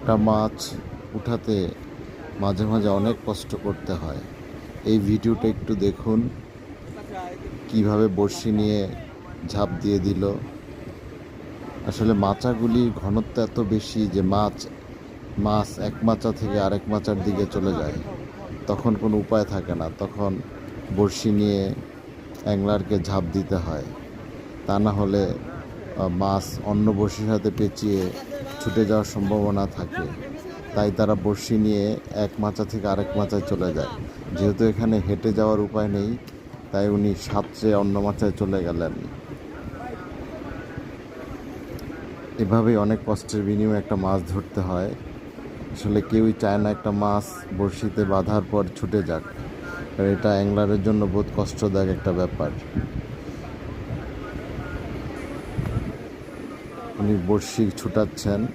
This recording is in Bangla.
একটা মাছ উঠাতে মাঝে মাঝে অনেক কষ্ট করতে হয়। এই ভিডিওটা একটু দেখুন, কিভাবে বড়শি নিয়ে ঝাঁপ দিয়ে দিল। আসলে মাচাগুলির ঘনত্ব এত বেশি যে মাছ এক মাচা থেকে আরেক মাচার দিকে চলে যায়। তখন কোনো উপায় থাকে না, তখন বড়শি নিয়ে অ্যাংলারকে ঝাঁপ দিতে হয়। তা না হলে মাছ অন্য বড়শির সাথে পেঁচিয়ে ছুটে যাওয়ার সম্ভাবনা থাকে। তাই তারা বড়শি নিয়ে এক মাচা থেকে আরেক মাচায় চলে যায়। যেহেতু এখানে হেঁটে যাওয়ার উপায় নেই, তাই উনি সাঁতরে অন্য মাচায় চলে গেলেন। এভাবেই অনেক কষ্টের বিনিময়ে একটা মাছ ধরতে হয়। আসলে কেউই চায় না একটা মাছ বড়শিতে বাঁধার পর ছুটে যাক, আর এটা অ্যাংলারের জন্য বহুত কষ্টদায়ক একটা ব্যাপার। উনি বড়শি ছুটাচ্ছেন।